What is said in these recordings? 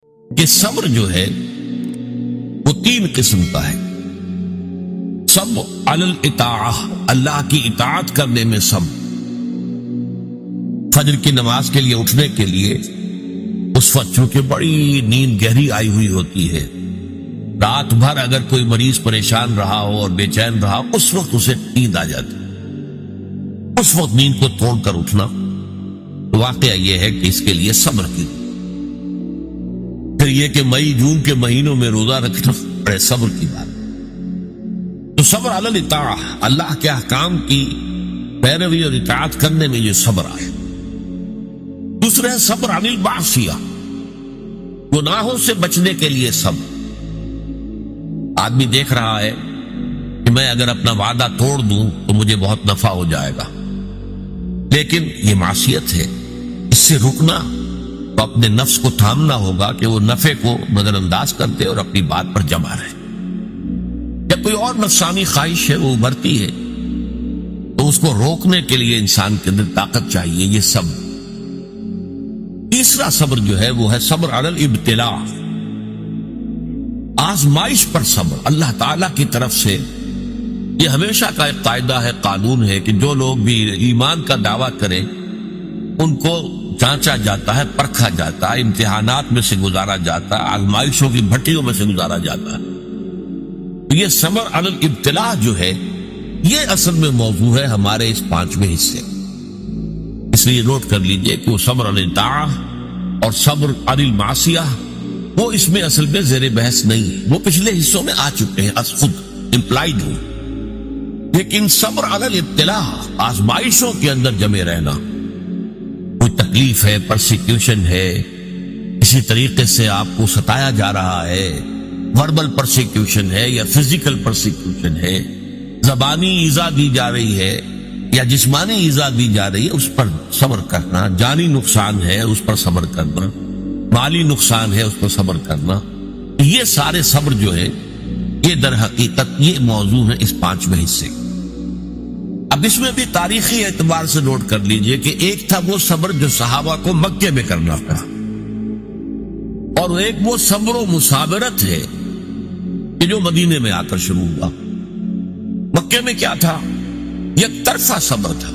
کہ صبر جو ہے وہ تین قسم کا ہے۔ صبر علی الاطاعہ، اللہ کی اطاعت کرنے میں صبر۔ فجر کی نماز کے لیے اٹھنے کے لیے اس وقت چونکہ بڑی نیند گہری آئی ہوئی ہوتی ہے، رات بھر اگر کوئی مریض پریشان رہا ہو اور بے چین رہا ہو، اس وقت اسے نیند آ جاتی، اس وقت نیند کو توڑ کر اٹھنا، واقعہ یہ ہے کہ اس کے لیے صبر کی۔ پھر یہ کہ مئی جون کے مہینوں میں روزہ رکھنا بڑے صبر کی بات۔ تو صبر علی الاطاعہ، اللہ کے احکام کی پیروی اور اطاعت کرنے میں یہ صبر آئے۔ دوسرا ہے صبر عن المعصیہ، گناہوں سے بچنے کے لیے صبر۔ آدمی دیکھ رہا ہے کہ میں اگر اپنا وعدہ توڑ دوں تو مجھے بہت نفع ہو جائے گا، لیکن یہ معصیت ہے، اس سے رکنا تو اپنے نفس کو تھامنا ہوگا کہ وہ نفع کو نظر انداز کرتے اور اپنی بات پر جمع رہے۔ جب کوئی اور نفسانی خواہش ہے وہ ابھرتی ہے تو اس کو روکنے کے لیے انسان کے اندر طاقت چاہیے، یہ صبر۔ تیسرا صبر جو ہے وہ ہے صبر علی الابتلاء، آزمائش پر صبر۔ اللہ تعالی کی طرف سے یہ ہمیشہ کا ایک قاعدہ ہے، قانون ہے کہ جو لوگ بھی ایمان کا دعویٰ کریں ان کو جانچا جاتا ہے، پرکھا جاتا ہے، امتحانات میں سے گزارا جاتا ہے، آزمائشوں کی بھٹیوں میں سے گزارا جاتا ہے۔ یہ صبر علی الابتلاء جو ہے یہ اصل میں موضوع ہے ہمارے اس 5ویں حصے۔ اس لیے نوٹ کر لیجئے کہ وہ صبر علی الطاعہ اور صبر علی المعصیہ وہ اس میں اصل میں زیر بحث نہیں ہے، وہ پچھلے حصوں میں آ چکے ہیں، از خود امپلائیڈ ہوں۔ لیکن صبر علی الابتلاء، آزمائشوں کے اندر جمے رہنا، کوئی تکلیف ہے، پرسیکیوشن ہے، اسی طریقے سے آپ کو ستایا جا رہا ہے، وربل پرسیکیوشن ہے یا فزیکل پرسیکیوشن ہے، زبانی ایذا دی جا رہی ہے یا جسمانی ایذا دی جا رہی ہے، اس پر صبر کرنا، جانی نقصان ہے اس پر صبر کرنا، مالی نقصان ہے اس پر صبر کرنا، یہ سارے صبر جو ہے یہ در حقیقت یہ موضوع ہے اس 5ویں حصے۔ اب اس میں بھی تاریخی اعتبار سے نوٹ کر لیجئے کہ ایک تھا وہ صبر جو صحابہ کو مکے میں کرنا پڑا، اور ایک وہ صبر و مصابرت ہے کہ جو مدینے میں آ کر شروع ہوا۔ مکے میں کیا تھا؟ یک طرفہ صبر تھا،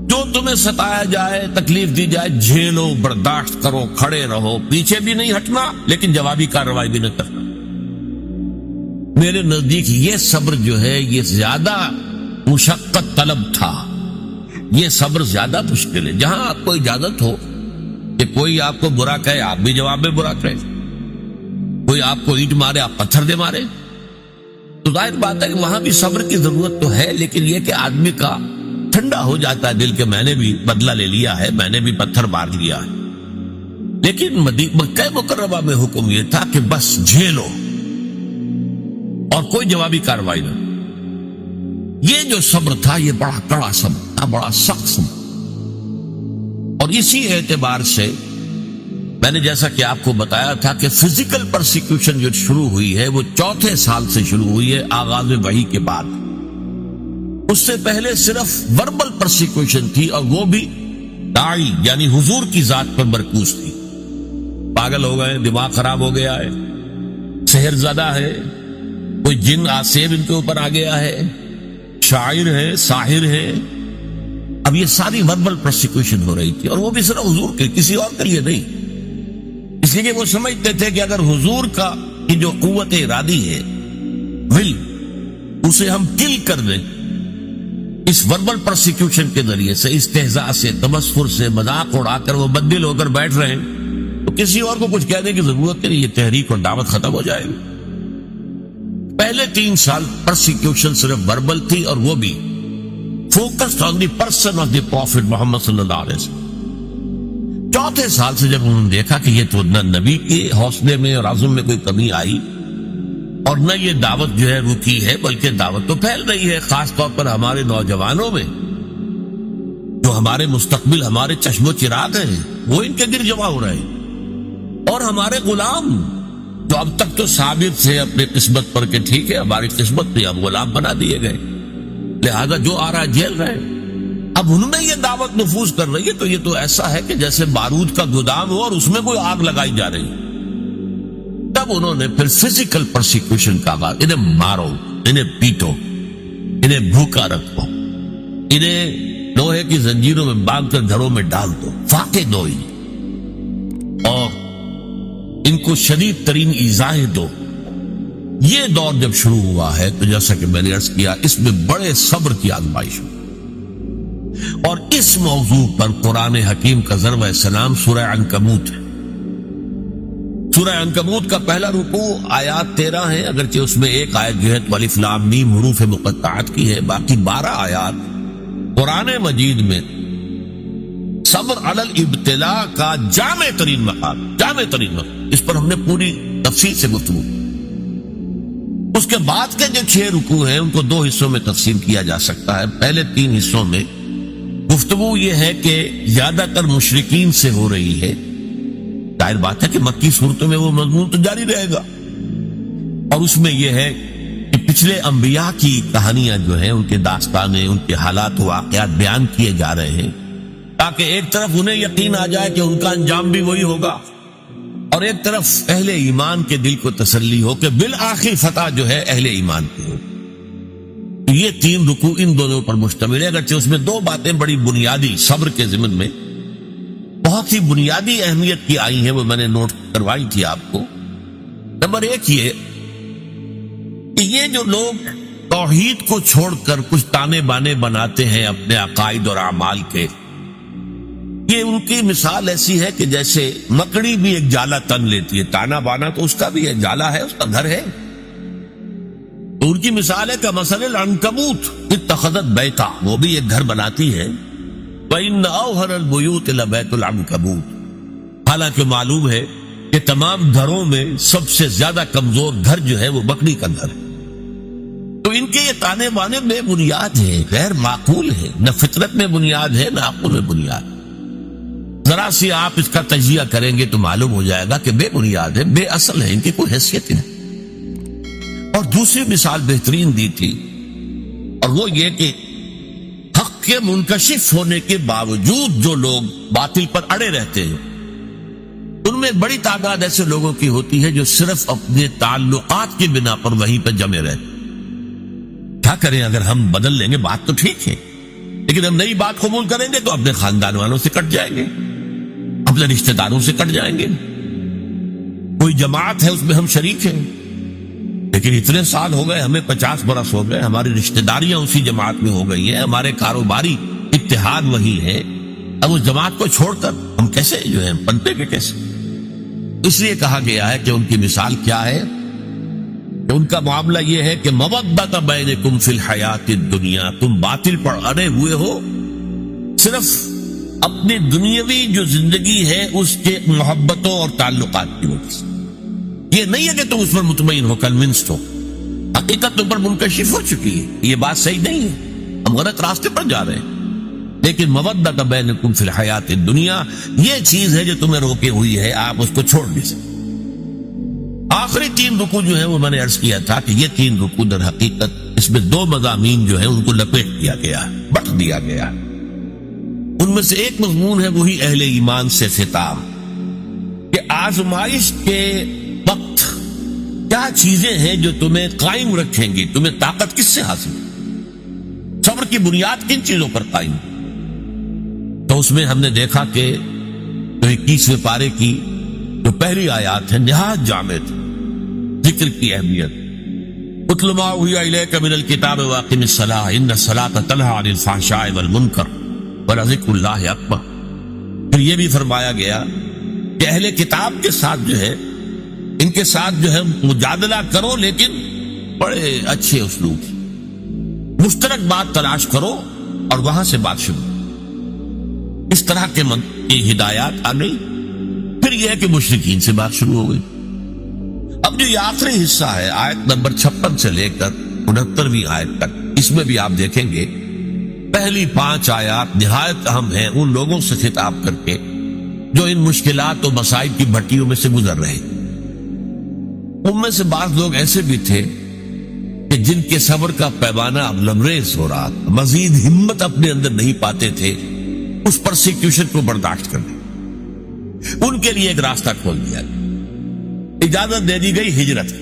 جو تمہیں ستایا جائے، تکلیف دی جائے، جھیلو، برداشت کرو، کھڑے رہو، پیچھے بھی نہیں ہٹنا لیکن جوابی کارروائی بھی نہ کرنا۔ میرے نزدیک یہ صبر جو ہے یہ زیادہ مشقت طلب تھا، یہ صبر زیادہ مشکل ہے۔ جہاں آپ کو اجازت ہو کہ کوئی آپ کو برا کہے آپ بھی جواب میں برا کہے، کوئی آپ کو اینٹ مارے آپ پتھر دے مارے، تو ظاہر بات ہے کہ وہاں بھی صبر کی ضرورت تو ہے، لیکن یہ کہ آدمی کا ٹھنڈا ہو جاتا ہے دل کہ میں نے بھی بدلہ لے لیا ہے، میں نے بھی پتھر مار لیا ہے۔ لیکن مکہ مکرمہ میں حکم یہ تھا کہ بس جھیلو اور کوئی جوابی کارروائی نہ۔ یہ جو صبر تھا یہ بڑا کڑا صبر تھا، بڑا سخت صبر۔ اور اسی اعتبار سے میں نے جیسا کہ آپ کو بتایا تھا کہ فزیکل پرسیکیوشن جو شروع ہوئی ہے وہ 4تھے سال سے شروع ہوئی ہے آغاز وحی کے بعد۔ اس سے پہلے صرف وربل پرسیکیوشن تھی، اور وہ بھی داعی یعنی حضور کی ذات پر مرکوز تھی۔ پاگل ہو گئے، دماغ خراب ہو گیا ہے، سحر زدہ ہے، کوئی جن آسیب ان کے اوپر آ گیا ہے، شاعر ہے، ساحر ہے۔ اب یہ ساری وربل پرسیکیوشن ہو رہی تھی، اور وہ بھی صرف حضور کے، کسی اور کے لیے نہیں۔ اس لیے کہ وہ سمجھتے تھے کہ اگر حضور کا کی جو قوت ارادی ہے، ول، اسے ہم کل کر دیں اس وربل پرسیکیوشن کے ذریعے سے، استہزاء سے، تمسخر سے، مذاق اڑا کر وہ بددل ہو کر بیٹھ رہے ہیں، تو کسی اور کو کچھ کہنے کی ضرورت نہیں، یہ تحریک اور دعوت ختم ہو جائے گی۔ پہلے 3 سال پرسیکیوشن صرف وربل تھی، اور وہ بھی focused on the person of the prophet Muhammad صلی اللہ علیہ وسلم۔ 4تھے سال سے جب انہوں نے دیکھا کہ یہ تو نہ نبی کے حوصلے میں اور عزم میں کوئی کمی آئی، اور نہ یہ دعوت جو ہے رکی ہے، بلکہ دعوت تو پھیل رہی ہے، خاص طور پر ہمارے نوجوانوں میں، جو ہمارے مستقبل، ہمارے چشم و چراغ ہیں، وہ ان کے گر جمع ہو رہے ہیں، اور ہمارے غلام جو اب تک تو ثابت تھے اپنی قسمت پر کہ ٹھیک ہے ہماری قسمت تھی، اب غلام بنا دیے گئے، لہذا جو آ رہا جیل رہے۔ اب ان میں یہ دعوت نفوذ کر رہی ہے تو یہ تو ایسا ہے کہ جیسے بارود کا گودام ہو اور اس میں کوئی آگ لگائی جا رہی ہے۔ تب انہوں نے پھر فزیکل پرسیکیوشن کا آغاز، انہیں مارو، انہیں پیٹو، انہیں بھوکا رکھو، انہیں لوہے کی زنجیروں میں باندھ کر گھروں میں ڈال دو، فاقے دو، اور ان کو شدید ترین ایذائیں دو۔ یہ دور جب شروع ہوا ہے تو جیسا کہ میں نے عرض کیا، اس میں بڑے صبر کی آزمائش ہوئی، اور اس موضوع پر قرآن حکیم کا ضرب سلام سورہ عنکبوت ہے۔ سورہ عنکبوت کا پہلا رکوع آیات 13 ہیں، اگرچہ اس میں ایک آیت جو ہے تو الف لام میم حروف مقطعات کی ہے، باقی 12 آیات قرآن مجید میں صبر علی الابتلاء کا جامع ترین مقام، اس پر ہم نے پوری تفصیل سے گفتگو۔ اس کے بعد کے جو 6 رکوع ہیں ان کو 2 حصوں میں تقسیم کیا جا سکتا ہے۔ پہلے 3 حصوں میں گفتگو یہ ہے کہ زیادہ تر مشرکین سے ہو رہی ہے، ظاہر بات ہے کہ مکی صورتوں میں وہ مضمون تو جاری رہے گا، اور اس میں یہ ہے کہ پچھلے انبیاء کی کہانیاں جو ہیں، ان کے داستانیں، ان کے حالات و واقعات بیان کیے جا رہے ہیں، تاکہ ایک طرف انہیں یقین آ جائے کہ ان کا انجام بھی وہی ہوگا، اور ایک طرف اہل ایمان کے دل کو تسلی ہو کہ بالآخر فتح جو ہے اہل ایمان کی ہو۔ یہ 3 رکوع ان دونوں پر مشتمل ہے، اگرچہ اس میں 2 باتیں بڑی بنیادی صبر کے ضمن میں بہت ہی بنیادی اہمیت کی آئی ہیں، وہ میں نے نوٹ کروائی تھی آپ کو۔ نمبر 1 یہ کہ یہ جو لوگ توحید کو چھوڑ کر کچھ تانے بانے بناتے ہیں اپنے عقائد اور اعمال کے، یہ ان کی مثال ایسی ہے کہ جیسے مکڑی بھی ایک جالا تن لیتی ہے، تانا بانا تو اس کا بھی ہے، جالا ہے، اس کا گھر ہے، تو ان کی مثال ہے کہ مثل العنکبوت اتخذت بیتا، وہ بھی ایک گھر بناتی ہے، وَإِنَّ أَوْهَنَ الْبُيُوتِ لَبَيْتُ الْعَنكَبُوتِ، حالانکہ معلوم ہے کہ تمام گھروں میں سب سے زیادہ کمزور گھر جو ہے وہ مکڑی کا گھر ہے۔ تو ان کے یہ تانے بانے بے بنیاد ہیں، غیر معقول ہیں، نہ فطرت میں بنیاد ہے نہ عقل میں بنیاد۔ ذرا سی آپ اس کا تجزیہ کریں گے تو معلوم ہو جائے گا کہ بے بنیاد ہے، بے اصل ہے، ان کی کوئی حیثیت نہیں۔ اور دوسری مثال بہترین دی تھی، اور وہ یہ کہ حق کے منکشف ہونے کے باوجود جو لوگ باطل پر اڑے رہتے ہیں، ان میں بڑی تعداد ایسے لوگوں کی ہوتی ہے جو صرف اپنے تعلقات کی بنا پر وہیں پہ جمے رہتے۔ کیا کریں، اگر ہم بدل لیں گے بات تو ٹھیک ہے، لیکن ہم نئی بات قبول کریں گے تو اپنے خاندان والوں سے کٹ جائیں گے، اپنے رشتہ داروں سے کٹ جائیں گے۔ کوئی جماعت ہے اس میں ہم شریک ہیں، لیکن اتنے سال ہو گئے، ہمیں 50 برس ہو گئے، ہماری رشتہ داریاں اسی جماعت میں ہو گئی ہیں، ہمارے کاروباری اتحاد وہی ہے، اب اس جماعت کو چھوڑ کر ہم کیسے جو ہیں پنپے کے کیسے؟ اس لیے کہا گیا ہے کہ ان کی مثال کیا ہے، کہ ان کا معاملہ یہ ہے کہ مودۃ بینکم فی الحیات الدنیا، تم باطل پر اڑے ہوئے ہو صرف اپنی دنیاوی جو زندگی ہے اس کے محبتوں اور تعلقات کی وجہ سے۔ یہ نہیں ہے کہ تم اس پر مطمئن ہو، کنونسڈ ہو، حقیقت تم پر منکشف ہو چکی ہے، یہ بات صحیح نہیں ہے، ہم غلط راستے پر جا رہے ہیں، لیکن مودۃ بینکم فی الحیات الدنیا یہ چیز ہے جو تمہیں روکے ہوئی ہے، آپ اس کو چھوڑ نہیں سکتے۔ آخری 3 رکوع جو ہیں وہ میں نے عرض کیا تھا کہ یہ 3 رکوع در حقیقت اس میں 2 مضامین جو ہیں ان کو لپیٹ دیا گیا، بٹ دیا گیا۔ ان میں سے ایک مضمون ہے وہی اہل ایمان سے خطاب، کہ آزمائش کے وقت کیا چیزیں ہیں جو تمہیں قائم رکھیں گی، تمہیں طاقت کس سے حاصل، صبر کی بنیاد کن چیزوں پر قائم۔ تو اس میں ہم نے دیکھا کہ 21ویں پارے کی جو پہلی آیات ہے نہایت جامع تھی، ذکر کی اہمیت، اتل ما اوحی الیک من الکتاب واقم الصلاۃ ان الصلاۃ تنہی عن الفحشاء والمنکر ولذکر اللہ اکبر۔ پھر یہ بھی فرمایا گیا کہ اہل کتاب کے ساتھ جو ہے، ان کے ساتھ جو ہے مجادلہ کرو، لیکن بڑے اچھے اسلوب، مشترک بات تلاش کرو اور وہاں سے بات شروع۔ اس طرح کے کی ہدایات آ گئی۔ پھر یہ ہے کہ مشرکین سے بات شروع ہو گئی۔ اب جو یہ آخری حصہ ہے آیت نمبر 56 سے لے کر 69ویں آیت تک، اس میں بھی آپ دیکھیں گے پہلی 5 آیات نہایت اہم ہیں ان لوگوں سے خطاب کر کے جو ان مشکلات و مسائل کی بھٹیوں میں سے گزر رہے ہیں۔ ان میں سے بعض لوگ ایسے بھی تھے کہ جن کے صبر کا پیمانہ اب لبریز ہو رہا تھا، مزید ہمت اپنے اندر نہیں پاتے تھے اس پرسیکیوشن کو برداشت کرنے، ان کے لیے ایک راستہ کھول دیا گیا، اجازت دے دی گئی ہجرت۔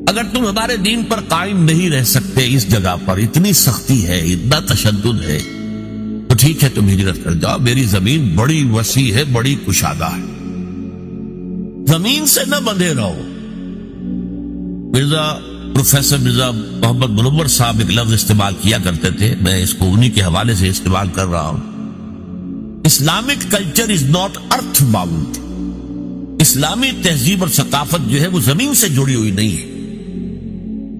اگر تم ہمارے دین پر قائم نہیں رہ سکتے، اس جگہ پر اتنی سختی ہے، اتنا تشدد ہے، تو ٹھیک ہے تم ہجرت کر جاؤ، میری زمین بڑی وسیع ہے، بڑی کشادہ ہے، زمین سے نہ بندھے رہو۔ پروفیسر مرزا محمد منور صاحب ایک لفظ استعمال کیا کرتے تھے، میں اس کو انہی کے حوالے سے استعمال کر رہا ہوں، Islamic culture is not earth bound. اسلامی تہذیب اور ثقافت جو ہے وہ زمین سے جڑی ہوئی نہیں ہے۔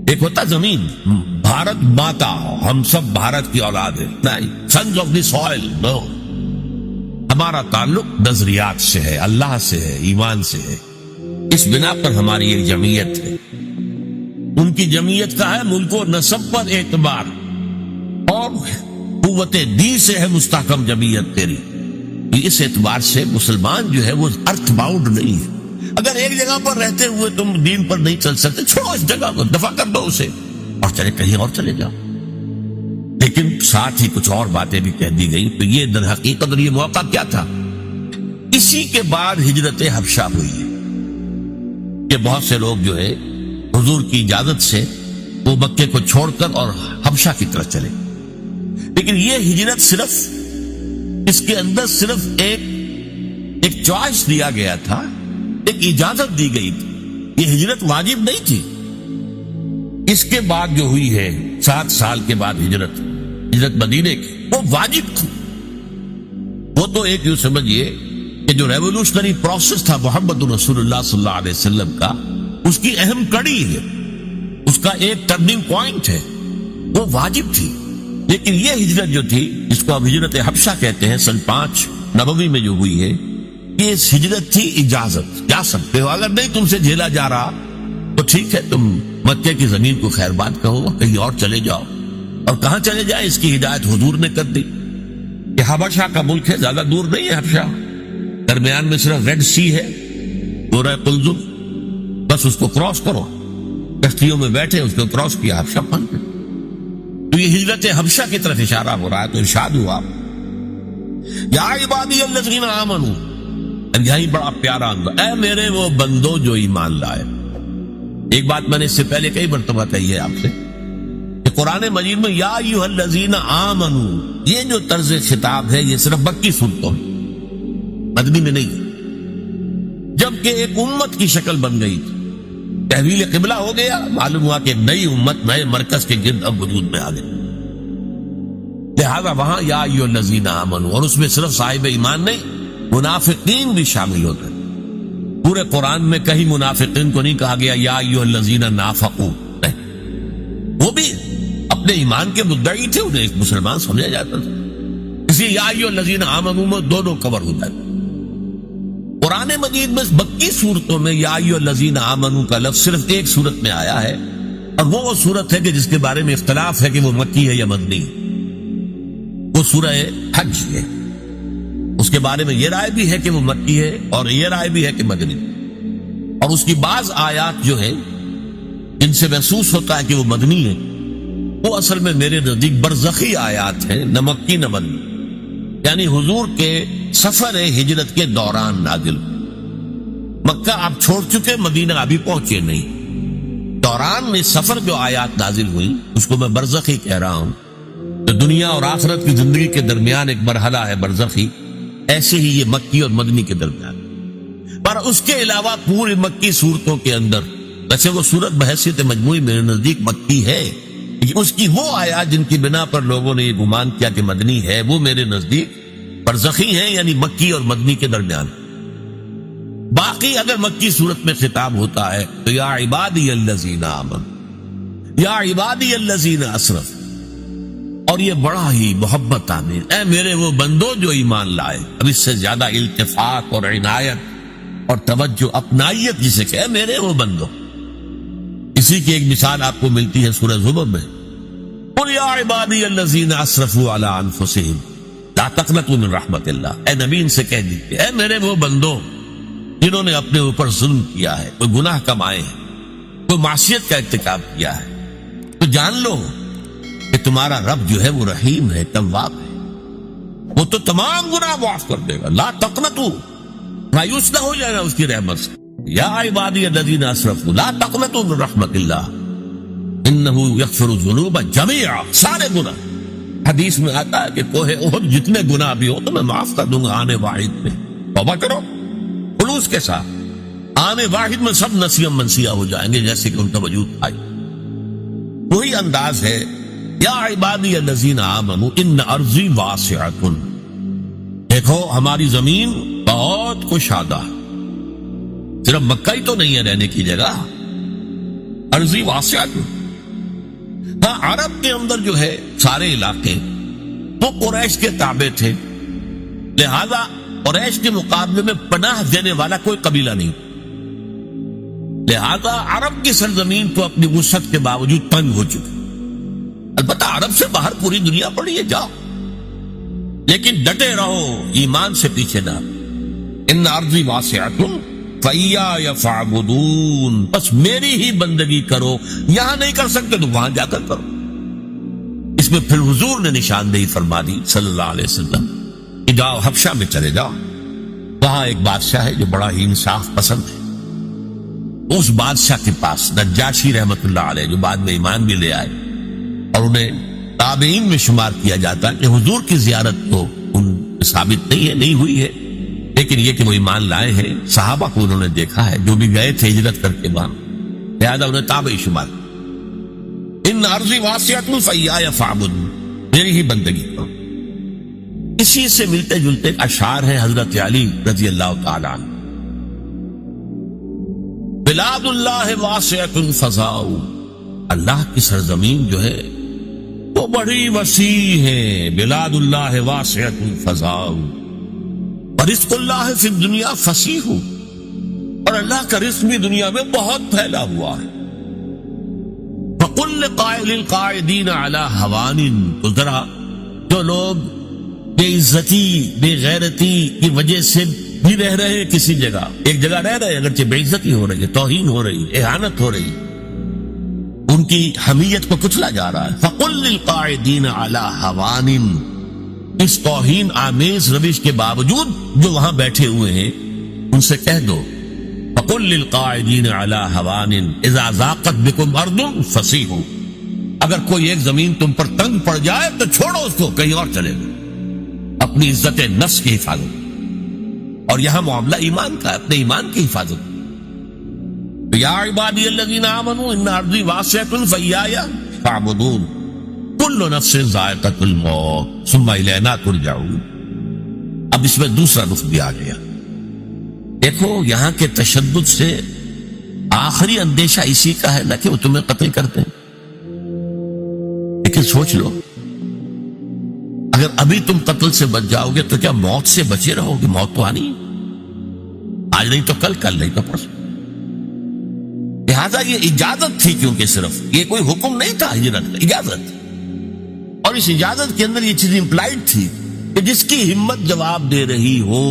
ایک ہوتا زمین، بھارت ماتا، ہم سب بھارت کی اولاد ہیں، نہیں، سنز آف دی سوائل، نو، ہمارا تعلق نظریات سے ہے، اللہ سے ہے، ایمان سے ہے، اس بنا پر ہماری ایک جمعیت ہے۔ ان کی جمعیت کا ہے ملک و نسب پر اعتبار، اور قوت دین سے ہے مستحکم جمعیت تیری، اس اعتبار سے مسلمان جو ہے وہ ارتھ باؤنڈ نہیں ہے۔ اگر ایک جگہ پر رہتے ہوئے تم دین پر نہیں چل سکتے، چھوڑو اس جگہ کو، دفع کر دو اسے، اور چلے کہیں اور چلے جاؤ۔ لیکن ساتھ ہی کچھ اور باتیں بھی کہہ دی گئی، تو یہ در حقیقت اور یہ موقع کیا تھا؟ اسی کے بعد ہجرت حبشہ ہوئی ہے کہ بہت سے لوگ جو ہے حضور کی اجازت سے وہ مکے کو چھوڑ کر اور حبشہ کی طرف چلے۔ لیکن یہ ہجرت صرف اس کے اندر صرف ایک چوائس دیا گیا تھا، ایک اجازت دی گئی تھی، یہ ہجرت واجب نہیں تھی۔ اس کے بعد جو ہوئی ہے 7 سال کے بعد ہجرت مدینے کی، وہ واجب تھی۔ وہ تو ایک یوں سمجھئے کہ جو ریولوشنری پروسیس تھا محمد رسول اللہ صلی اللہ علیہ وسلم کا، اس کی اہم کڑی ہے، اس کا ایک ٹرننگ پوائنٹ ہے، وہ واجب تھی۔ لیکن یہ ہجرت جو تھی، جس کو اب ہجرت حبشہ کہتے ہیں، سن 5 نبوی میں جو ہوئی ہے، یہ ہجرت تھی اجازت، جا سکتے ہو، اگر نہیں تم سے جھیلا جا رہا تو ٹھیک ہے، تم مکے کی زمین کو خیر بات کہو، کہیں اور چلے جاؤ۔ اور کہاں چلے جائے اس کی ہدایت حضور نے کر دی کہ حبشہ کا ملک ہے، زیادہ دور نہیں ہے حبشہ، درمیان میں صرف ریڈ سی ہے، دورہ قلزم، بس اس کو کراس کرو، کشتیوں میں بیٹھے اس کو کراس کیا، حبشہ پہنچ گئے۔ تو یہ ہجرت حبشہ کی طرف اشارہ ہو رہا ہے، تو ارشاد ہوا یا عبادی الذین آمنوا، یہی بڑا پیارا انداز، اے میرے وہ بندو جو ایمان لائے۔ ایک بات میں نے اس سے پہلے کئی مرتبہ کہی ہے آپ سے کہ قرآن مجید میں یا ایھا الذین آمنوا، یہ جو طرز خطاب ہے یہ صرف مکی صورتوں میں، مدنی میں نہیں، جبکہ ایک امت کی شکل بن گئی تھی، تحویل قبلہ ہو گیا، معلوم ہوا کہ نئی امت نئے مرکز کے گرد اب وجود میں آ گئی، لہذا وہاں یا ایھا الذین آمنوا، اور اس میں صرف صاحب ایمان نہیں، منافقین بھی شامل ہوتے ہیں۔ پورے قرآن میں کہیں منافقین کو نہیں کہا گیا یا ایھا الذین نافقوا، نہیں، وہ بھی اپنے ایمان کے مدعی تھے، انہیں ایک مسلمان سمجھا جاتا تھا، اسی یا ایھا الذین آمنوا میں دونوں کور ہو جاتے۔ قرآن مجید میں مکی صورتوں میں یا ایھا الذین آمنوا کا لفظ صرف ایک صورت میں آیا ہے، اور وہ صورت ہے کہ جس کے بارے میں اختلاف ہے کہ وہ مکی ہے یا مدنی، وہ سورہ حج ہے، اس کے بارے میں یہ رائے بھی ہے کہ وہ مکی ہے اور یہ رائے بھی ہے کہ مدنی، اور اس کی بعض آیات جو ہے جن سے محسوس ہوتا ہے کہ وہ مدنی ہے، وہ اصل میں میرے نزدیک برزخی آیات ہیں، نہ مکی نہ مدنی، یعنی حضور کے سفر ہجرت کے دوران نازل، مکہ آپ چھوڑ چکے، مدینہ ابھی پہنچے نہیں، دوران میں سفر جو آیات نازل ہوئی اس کو میں برزخی کہہ رہا ہوں۔ تو دنیا اور آخرت کی زندگی کے درمیان ایک مرحلہ ہے برزخی، ایسے ہی یہ مکی اور مدنی کے درمیان، پر اس کے علاوہ پوری مکی صورتوں کے اندر، ویسے وہ صورت بحیثیت مجموعی میرے نزدیک مکی ہے، لیکن اس کی وہ آیات جن کی بنا پر لوگوں نے یہ گمان کیا کہ مدنی ہے، وہ میرے نزدیک برزخی ہیں، یعنی مکی اور مدنی کے درمیان۔ باقی اگر مکی صورت میں خطاب ہوتا ہے تو یا عبادی الذین آمنوا، یا عبادی الذین اسرفوا، اور یہ بڑا ہی محبت آمیز، اے میرے وہ بندو جو ایمان لائے۔ اب اس سے زیادہ التفاق اور عنایت اور توجہ، اپنائیت جسے کہ اے میرے وہ بندو، اسی کی ایک مثال آپ کو ملتی ہے سورہ زمر میں، قل یا عبادی الذین اسرفوا علی انفسہم لا تقنطوا من رحمت اللہ، اے نبی ان سے کہہ دیجیے اے میرے وہ بندو جنہوں نے اپنے اوپر ظلم کیا ہے، کوئی گناہ کمائے ہیں، کوئی معصیت کا ارتکاب کیا ہے تو جان لو کہ تمہارا رب جو ہے وہ رحیم ہے، تواب ہے، وہ تو تمام گناہ معاف کر دے گا. لا تقنطوا، مایوس نہ ہو جانا اس کی رحمت سے. یا عبادی الذین اسرفوا لا تقنطوا من رحمت اللہ انہ یغفر الذنوب جميعا. سارے گناہ، حدیث میں آتا ہے کہ کوہ احد جتنے گناہ بھی ہو تو میں معاف کر دوں گا آنے واحد میں. توبہ کرو خلوص کے ساتھ، آنے واحد میں سب نسیہ منسیہ ہو جائیں گے جیسے کہ ان کا وجود آئی. وہی انداز ہے یا عبادی الذین آمنوا ان ارضی واسعۃ. دیکھو ہماری زمین بہت کشادہ، صرف مکہ ہی تو نہیں ہے رہنے کی جگہ، ارضی واسعۃ. ہاں عرب کے اندر جو ہے سارے علاقے وہ قریش کے تابع تھے، لہذا قریش کے مقابلے میں پناہ دینے والا کوئی قبیلہ نہیں، لہذا عرب کی سرزمین تو اپنی وسعت کے باوجود تنگ ہو چکی. البتہ عرب سے باہر پوری دنیا پڑی ہے، جاؤ، لیکن ڈٹے رہو، ایمان سے پیچھے نہ. ان ارضی واسعۃ فإیایا فاعبدون، بس میری ہی بندگی کرو، یہاں نہیں کر سکتے تو وہاں جا کر کرو. اس میں پھر حضور نے نشاندہی فرما دی صلی اللہ علیہ وسلم کہ جاؤ حبشہ میں چلے جاؤ، وہاں ایک بادشاہ ہے جو بڑا ہی انصاف پسند ہے. اس بادشاہ کے پاس نجاشی رحمت اللہ علیہ، جو بعد میں ایمان بھی لے آئے اور انہیں تابعین میں شمار کیا جاتا ہے، کہ حضور کی زیارت تو ان ثابت نہیں ہے، نہیں ہوئی ہے، لیکن یہ کہ وہ ایمان لائے ہیں، صحابہ کو انہوں نے دیکھا ہے جو بھی گئے تھے ہجرت کر کے وہاں، لہذا انہیں تابعی شمار. ان ارضی واسعۃ فإیایا فاعبدون، میری ہی بندگی کرو. اسی سے ملتے جلتے اشعار ہیں حضرت علی رضی اللہ تعالی عنہ. بلاد اللہ واسعۃ فضاء، اللہ کی سرزمین جو ہے وہ بڑی وسیع ہے. بلاد اللہ واسعۃ فضاء ورزق اللہ فی الدنیا فصیح، اور اللہ کا رزق بھی دنیا میں بہت پھیلا ہوا ہے. وقل لقائل القاعدین علی ہوان، تو ذرا جو لوگ بے عزتی بے غیرتی کی وجہ سے بھی رہ رہے ہیں کسی جگہ، ایک جگہ رہ رہے ہیں اگرچہ بے عزتی ہو رہی ہے، توہین ہو رہی ہے، اہانت ہو رہی ہے، ان کی حمیت کو کچلا جا رہا ہے. فقل للقاعدین علی ہوان، اس توہین آمیز روش کے باوجود جو وہاں بیٹھے ہوئے ہیں ان سے کہہ دو، فقل للقاعدین علی ہوان اذا ضاقت بکم ارض فصیحوا، اگر کوئی ایک زمین تم پر تنگ پڑ جائے تو چھوڑو اس کو، کہیں اور چلے گا، اپنی عزت نفس کی حفاظت. اور یہاں معاملہ ایمان کا، اپنے ایمان کی حفاظت. یا عبادی الذین آمنوا ان ارضی واسعۃ فإیایا فاعبدون کل نفس ذائقۃ الموت ثم الینا ترجعون. اب اس میں دوسرا رخ بھی آ گیا. دیکھو یہاں کے تشدد سے آخری اندیشہ اسی کا ہے نہ کہ وہ تمہیں قتل کرتے ہیں، لیکن سوچ لو اگر ابھی تم قتل سے بچ جاؤ گے تو کیا موت سے بچے رہو گے؟ موت تو آنی ہے، آج نہیں تو کل، کل نہیں تو پرسوں. لہذا یہ اجازت تھی، کیونکہ صرف یہ کوئی حکم نہیں تھا ہجرت کا، اجازت. اور اس اجازت کے اندر یہ چیز امپلائڈ تھی کہ جس کی ہمت جواب دے رہی ہو،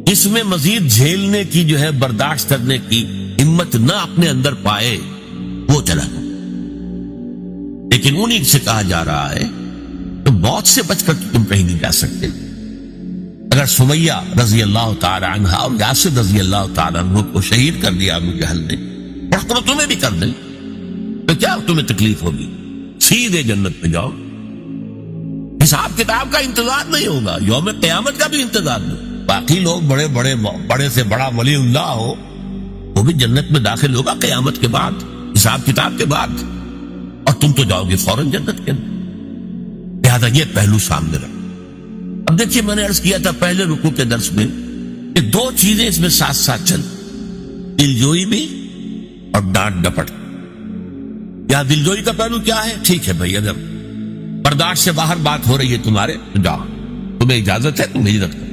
جس میں مزید جھیلنے کی جو ہے برداشت کرنے کی ہمت نہ اپنے اندر پائے، وہ چلا جائے. لیکن انہیں سے کہا جا رہا ہے تو موت سے بچ کر تم کہیں نہیں جا سکتے. اگر سمیہ رضی اللہ تعالی عنہ اور یاسر رضی اللہ تعالی عنہ کو شہید کر دیا ابو جہل نے، اور تمہیں بھی کر دیں تو کیا تمہیں تکلیف ہوگی؟ سیدھے جنت میں جاؤ، حساب کتاب کا انتظار نہیں ہوگا، یوم قیامت کا بھی انتظار نہیں. باقی لوگ بڑے سے بڑا ولی اللہ ہو وہ بھی جنت میں داخل ہوگا قیامت کے بعد، حساب کتاب کے بعد، اور تم تو جاؤ گے فوراً جنت کے اندر. لہذا یہ پہلو سامنے رکھ. اب دیکھیے میں نے عرض کیا تھا پہلے رکوع کے درس میں کہ دو چیزیں اس میں ساتھ ساتھ چل، دلجوئی بھی اور ڈانٹ ڈپٹ. یا دلجوئی کا پہلو کیا ہے؟ ٹھیک ہے بھائی، اگر برداشت سے باہر بات ہو رہی ہے تمہارے تو جاؤ، تمہیں اجازت ہے، تم ہجرت کرو.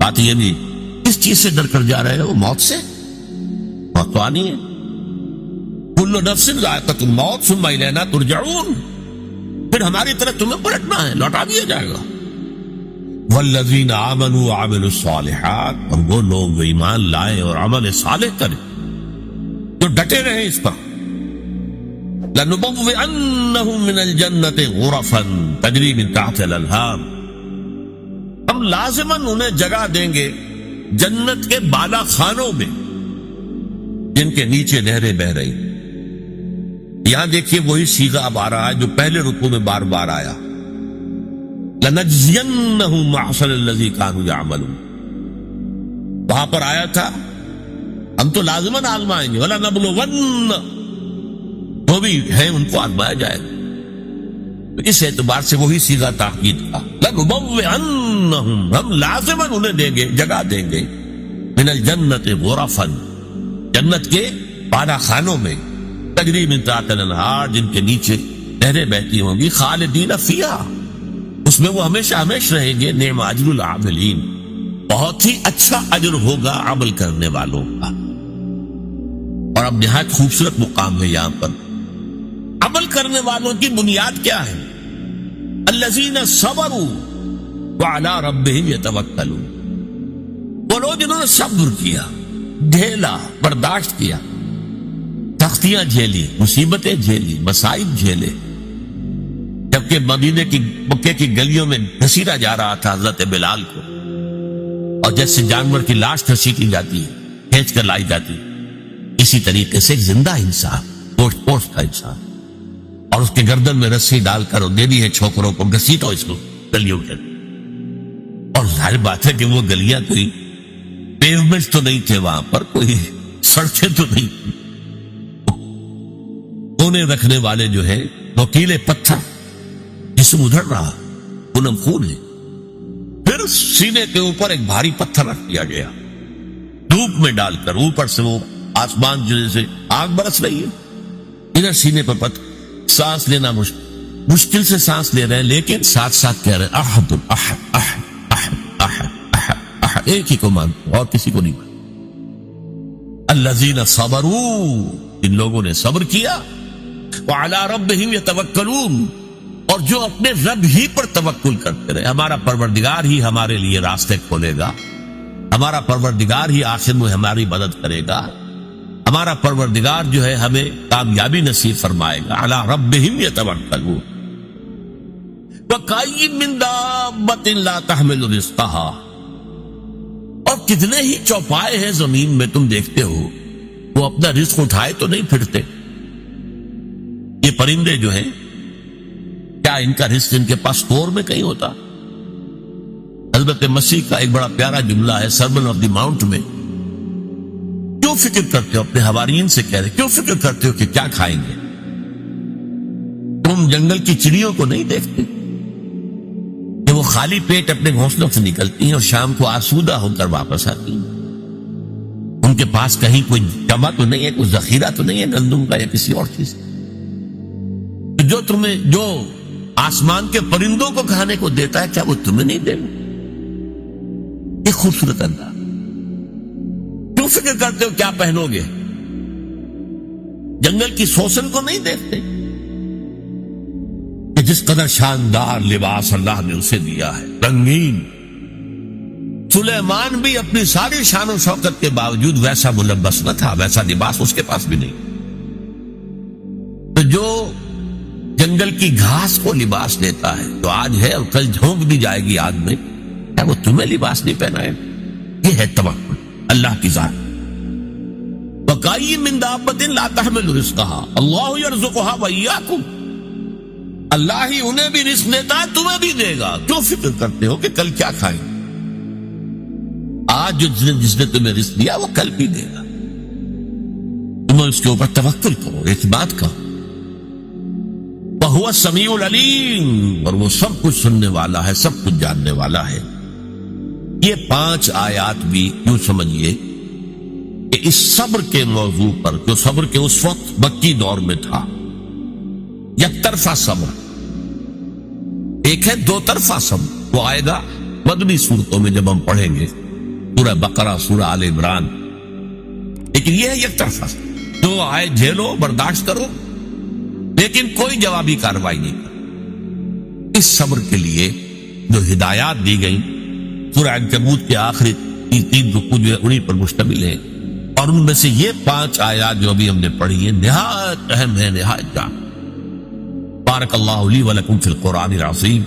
بات یہ بھی کس چیز سے ڈر کر جا رہے ہو؟ موت سے. موت تو آنی ہے. کل نفس ذائقۃ الموت ثم الینا ترجعون، پھر ہماری طرف تمہیں پلٹنا ہے، لوٹا دیا جائے گا. والذین آمنوا وعملوا الصالحات، اور وہ لوگ جو ایمان لائے اور عمل صالح کرے. جو ڈٹے رہے اس پر. لَنُبَوِّئَنَّهُم مِّنَ الْجَنَّةِ غُرَفًا تَجْرِي مِن تَحْتِهَا الْأَنْهَارُ، ہم لازماً انہیں جگہ دیں گے جنت کے بالا خانوں میں جن کے نیچے نہریں بہ رہی. یہاں دیکھیے وہی صیغہ اب آ رہا ہے جو پہلے رکوع میں بار بار آیا. لَنَجْزِيَنَّهُمْ أَحْسَنَ الَّذِي كَانُوا يَعْمَلُونَ. وہاں پر آیا تھا ہم تو لازماً آزمائیں گے. وَلَنَبْلُوَنَّ، وہ بھی ہیں ان کو آزمایا جائے گا. تو اس اعتبار سے وہی صیغہ تاکید کا. لَنُبَوِّئَنَّهُمْ، ہم لازماً انہیں دیں گے، جگہ دیں گے. مِنَ الْجَنَّةِ غُرَفًا، جنت کے بالا خانوں میں. تجری من تحتها الانہار، جن کے نیچے نہریں بہتی ہوں گی. خالدین فیہا، اس میں وہ ہمیشہ ہمیشہ رہیں گے. نعم اجر العاملین، بہت ہی اچھا اجر ہوگا عمل کرنے والوں کا. اور اب نہایت خوبصورت مقام ہے یہاں پر. عمل کرنے والوں کی بنیاد کیا ہے؟ الذین صبروا وعلی ربہم یتوکلون، وہ لوگ جنہوں نے صبر کیا، جھیلا، برداشت کیا، سختیاں جھیلی، مصیبتیں جھیلی، مصائب جھیلے. جبکہ مکے کی گلیوں میں گھسیٹا جا رہا تھا حضرت بلال کو، اور جیسے جانور کی لاش گھسیٹی جاتی ہے، کھینچ کر لائی جاتی، اسی طریقے سے ایک زندہ انسان، گوشت پوشت کا انسان، اور اس کے گردن میں رسی ڈال کر دے دی ہے چھوکروں کو، گھسیٹو اس کو گلیوں کے. اور ظاہر بات ہے کہ وہ گلیاں کوئی پیومنٹ تو نہیں تھے، وہاں پر کوئی سڑکیں تو نہیں تھی. کونے رکھنے والے جو ہے نوکیلے پتھر، جسم ادھر رہا، خونم خون ہے. پھر سینے کے اوپر ایک بھاری پتھر رکھ دیا گیا، دھوپ میں ڈال کر. اوپر سے وہ آسمان جیسے آگ برس رہی ہے، ادھر سینے پر پتھر. سانس لینا مشکل سے سانس لے رہے ہیں، لیکن ساتھ ساتھ کہہ رہے ہیں احد احد احد احد احد احد احد، ایک ہی کو مانتے اور کسی کو نہیں مانتے. الذین صبروا، ان لوگوں نے صبر کیا. وعلی ربہم یتوکلون، اور جو اپنے رب ہی پر توکل کرتے رہے. ہمارا پروردگار ہی ہمارے لیے راستے کھولے گا، ہمارا پروردگار ہی آخر میں ہماری مدد کرے گا، ہمارا پروردگار جو ہے ہمیں کامیابی نصیب فرمائے گا. علی ربہم یتوکلون. وَكَأَيٍّ مِّن دَابَّةٍ لَّا تَحْمِلُ رِزْقَهَا، اور کتنے ہی چوپائے ہیں زمین میں تم دیکھتے ہو، وہ اپنا رزق اٹھائے تو نہیں پھرتے. یہ پرندے جو ہیں، کیا ان کا رزق ان کے پاس اسٹور میں کہیں ہوتا؟ حضرت مسیح کا ایک بڑا پیارا جملہ ہے سرمن آف دی ماؤنٹ میں. کیوں فکر کرتے ہو، اپنے حواریین سے کہہ رہے، کیوں فکر کرتے ہو کہ کیا کھائیں گے؟ تم جنگل کی چڑیوں کو نہیں دیکھتے کہ وہ خالی پیٹ اپنے گھونسلوں سے نکلتی ہیں اور شام کو آسودہ ہو کر واپس آتی ہیں؟ ان کے پاس کہیں کوئی جمع تو نہیں ہے، کوئی ذخیرہ تو نہیں ہے گندم کا یا کسی اور چیز. جو آسمان کے پرندوں کو کھانے کو دیتا ہے، کیا وہ تمہیں نہیں دے گا؟ یہ خوبصورت انداز. کیوں فکر کرتے ہو کیا پہنو گے؟ جنگل کی سوسن کو نہیں دیکھتے کہ جس قدر شاندار لباس اللہ نے اسے دیا ہے، رنگین. سلیمان بھی اپنی ساری شان و شوکت کے باوجود ویسا ملبس نہ تھا، ویسا لباس اس کے پاس بھی نہیں. تو جو جنگل کی گھاس کو لباس دیتا ہے، جو آج ہے اور کل جھونک بھی جائے گی آگ میں، کیا وہ تمہیں لباس نہیں پہنائے؟ یہ ہے توکل اللہ کی ذات. وَكَأَيٍّ مِّن دَابَّةٍ لَّا تَحْمِلُ رِزْقَهَا اللَّهُ يَرْزُقُهَا وَإِيَّاكُمْ، اللہ ہی انہیں بھی رزق دیتا ہے، تمہیں بھی دے گا. کیوں فکر کرتے ہو کہ کل کیا کھائیں؟ آج جس نے تمہیں رزق دیا وہ کل بھی دے گا. تم اس کے اوپر توکل کرو، اعتماد کرو. وَهُوَ السَّمِيعُ الْعَلِيمُ، اور وہ سب کچھ سننے والا ہے، سب کچھ جاننے والا ہے. یہ 5 آیات بھی یوں سمجھیے کہ اس صبر کے موضوع پر، جو صبر کے اس وقت مکی دور میں تھا، یک طرفہ صبر، ایک ہے 2 طرفہ صبر. وہ آئے گا مدنی صورتوں میں جب ہم پڑھیں گے، سورہ بقرہ، سورہ آل عمران. لیکن یہ ہے یک طرفہ صبر، جو آئے جھیلو، برداشت کرو، لیکن کوئی جوابی کارروائی نہیں کرو. اس صبر کے لیے جو ہدایات دی گئی سورہ عنکبوت کے آخری 3 رکوع جو ہے انہی پر مشتمل ہے. اور ان میں سے یہ 5 آیات جو ابھی ہم نے پڑھی ہیں نہایت اہم ہے، نہایت جان۔ بارک اللہ لی ولکم فی القرآن العظیم